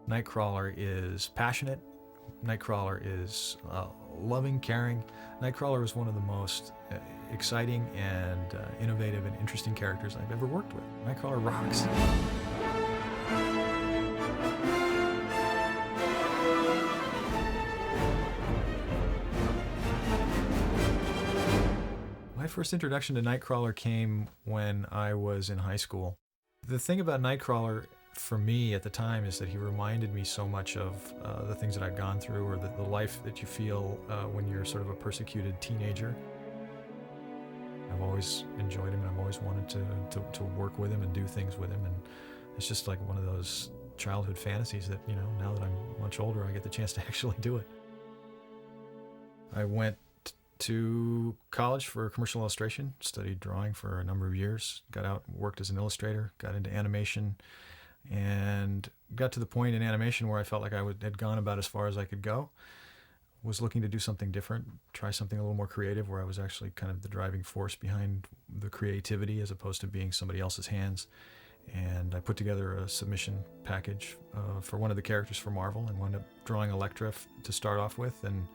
Nightcrawler is passionate. Nightcrawler is loving, caring. Nightcrawler is one of the most exciting and innovative and interesting characters I've ever worked with. Nightcrawler rocks. My first introduction to Nightcrawler came when I was in high school. The thing about Nightcrawler for me at the time is that he reminded me so much of the things that I'd gone through, or the life that you feel when you're sort of a persecuted teenager. I've always enjoyed him, and I've always wanted to work with him and do things with him, and it's just like one of those childhood fantasies that, you know, now that I'm much older, I get the chance to actually do it. I went to college for commercial illustration, studied drawing for a number of years, got out, worked as an illustrator, got into animation, and got to the point in animation where I felt like I had gone about as far as I could go. Was looking to do something different, try something a little more creative, where I was actually kind of the driving force behind the creativity as opposed to being somebody else's hands. And I put together a submission package for one of the characters for Marvel, and wound up drawing Elektra to start off with. And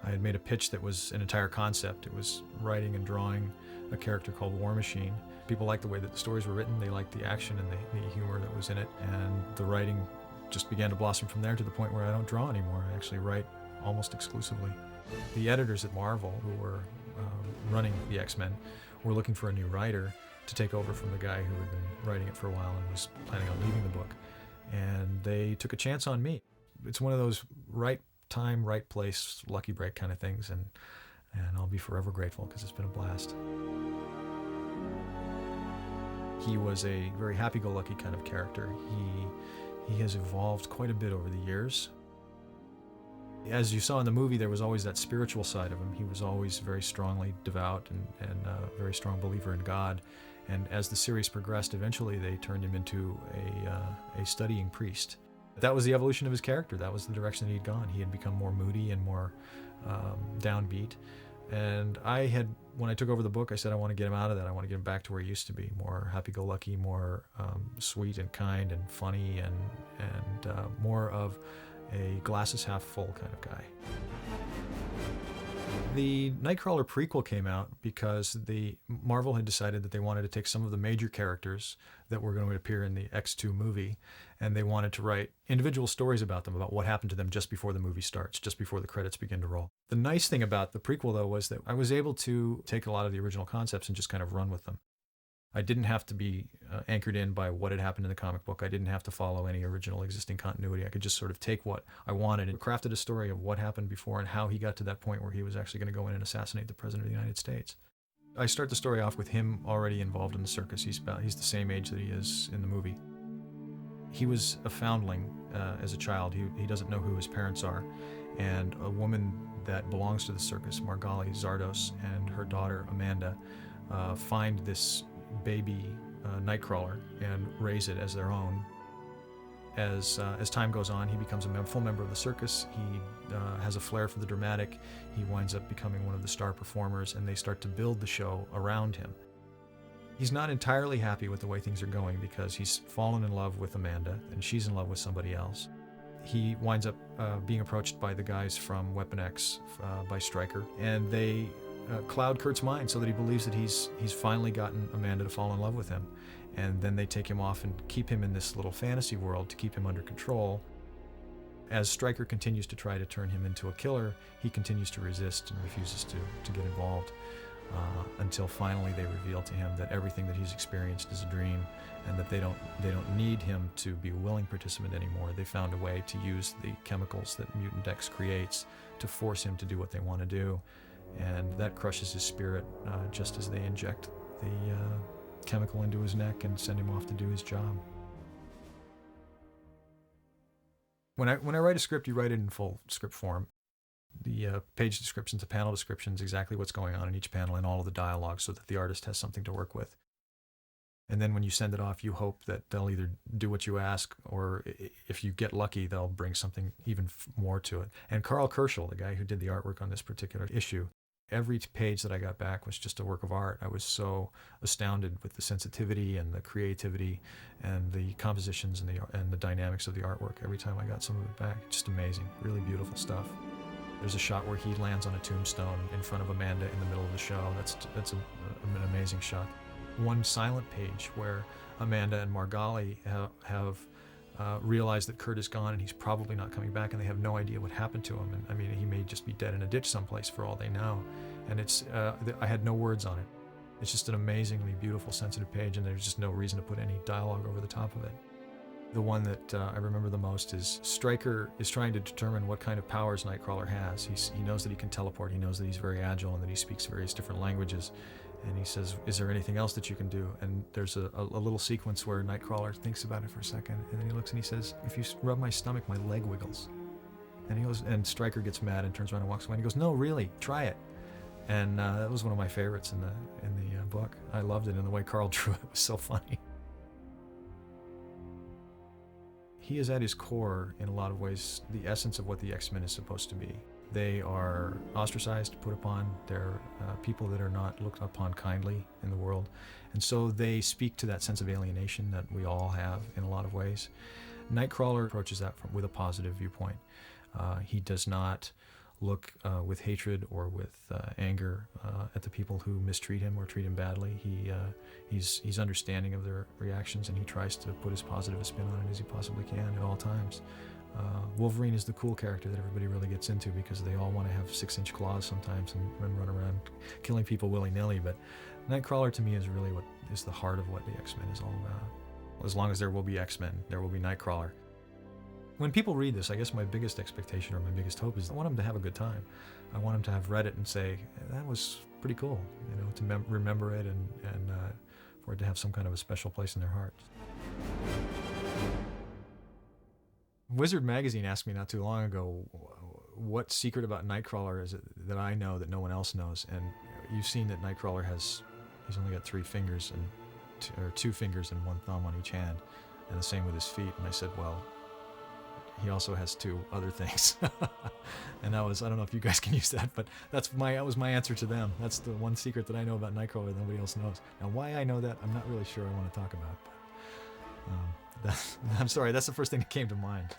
I had made a pitch that was an entire concept. It was writing and drawing a character called War Machine. People liked the way that the stories were written. They liked the action and the humor that was in it. And the writing just began to blossom from there, to the point where I don't draw anymore. I actually write almost exclusively. The editors at Marvel, who were running the X-Men, were looking for a new writer to take over from the guy who had been writing it for a while and was planning on leaving the book. And they took a chance on me. It's one of those right time, right place, lucky break kind of things, and I'll be forever grateful, because it's been a blast. He was a very happy-go-lucky kind of character. He has evolved quite a bit over the years. As you saw in the movie, there was always that spiritual side of him. He was always very strongly devout and a very strong believer in God. And as the series progressed, eventually they turned him into a studying priest. That was the evolution of his character. That was the direction that he'd gone. He had become more moody and more downbeat. And when I took over the book, I said, I want to get him out of that. I want to get him back to where he used to be, more happy-go-lucky, more sweet and kind and funny, and more of a glasses half full kind of guy. The Nightcrawler prequel came out because Marvel had decided that they wanted to take some of the major characters that were going to appear in the X2 movie, and they wanted to write individual stories about them, about what happened to them just before the movie starts, just before the credits begin to roll. The nice thing about the prequel, though, was that I was able to take a lot of the original concepts and just kind of run with them. I didn't have to be anchored in by what had happened in the comic book. I didn't have to follow any original existing continuity. I could just sort of take what I wanted and crafted a story of what happened before and how he got to that point where he was actually going to go in and assassinate the President of the United States. I start the story off with him already involved in the circus. He's the same age that he is in the movie. He was a foundling as a child. He doesn't know who his parents are. And a woman that belongs to the circus, Margali Zardos, and her daughter, Amanda, find this baby Nightcrawler and raise it as their own. As time goes on, he becomes a full member of the circus. He has a flair for the dramatic. He winds up becoming one of the star performers, and they start to build the show around him. He's not entirely happy with the way things are going, because he's fallen in love with Amanda, and she's in love with somebody else. He winds up being approached by the guys from Weapon X, by Stryker, and they cloud Kurt's mind so that he believes that he's finally gotten Amanda to fall in love with him. And then they take him off and keep him in this little fantasy world to keep him under control. As Stryker continues to try to turn him into a killer, he continues to resist and refuses to get involved, until finally they reveal to him that everything that he's experienced is a dream, and that they don't need him to be a willing participant anymore. They found a way to use the chemicals that Mutant X creates to force him to do what they want to do. And that crushes his spirit, just as they inject the chemical into his neck and send him off to do his job. When I write a script, you write it in full script form. The page descriptions, the panel descriptions, exactly what's going on in each panel, and all of the dialogue, so that the artist has something to work with. And then when you send it off, you hope that they'll either do what you ask, or if you get lucky, they'll bring something even more to it. And Carl Kerschel, the guy who did the artwork on this particular issue, Every page that I got back was just a work of art. I was so astounded with the sensitivity and the creativity and the compositions and the dynamics of the artwork every time I got some of it back. Just amazing, really beautiful stuff. There's a shot where he lands on a tombstone in front of Amanda in the middle of the show. That's an amazing shot. One silent page where Amanda and Margali have realized that Kurt is gone and he's probably not coming back, and they have no idea what happened to him. And I mean, he may just be dead in a ditch someplace for all they know. And I had no words on it. It's just an amazingly beautiful, sensitive page, and there's just no reason to put any dialogue over the top of it. The one that I remember the most is Stryker is trying to determine what kind of powers Nightcrawler has. He knows that he can teleport, he knows that he's very agile, and that he speaks various different languages. And he says, is there anything else that you can do? And there's a little sequence where Nightcrawler thinks about it for a second, and then he looks and he says, if you rub my stomach, my leg wiggles. And he goes, and Stryker gets mad and turns around and walks away, and he goes, no, really, try it. And that was one of my favorites in the book. I loved it, and the way Carl drew it was so funny. He is at his core, in a lot of ways, the essence of what the X-Men is supposed to be. They are ostracized, put upon. They're people that are not looked upon kindly in the world. And so they speak to that sense of alienation that we all have in a lot of ways. Nightcrawler approaches that with a positive viewpoint. He does not look with hatred or with anger at the people who mistreat him or treat him badly. He's understanding of their reactions, and he tries to put as positive a spin on it as he possibly can at all times. Wolverine is the cool character that everybody really gets into because they all want to have 6-inch claws sometimes and run around killing people willy-nilly. But Nightcrawler to me is really what is the heart of what the X-Men is all about. As long as there will be X-Men, there will be Nightcrawler. When people read this, I guess my biggest expectation or my biggest hope is I want them to have a good time. I want them to have read it and say, that was pretty cool, to remember it and for it to have some kind of a special place in their hearts. Wizard Magazine asked me not too long ago, what secret about Nightcrawler is it that I know that no one else knows? And you've seen that Nightcrawler he's only got 3 fingers or 2 fingers and 1 thumb on each hand, and the same with his feet. And I said, well, he also has 2 other things. And I don't know if you guys can use that, but that was my answer to them. That's the one secret that I know about Nightcrawler that nobody else knows. Now, why I know that, I'm not really sure I want to talk about, but I'm sorry, that's the first thing that came to mind.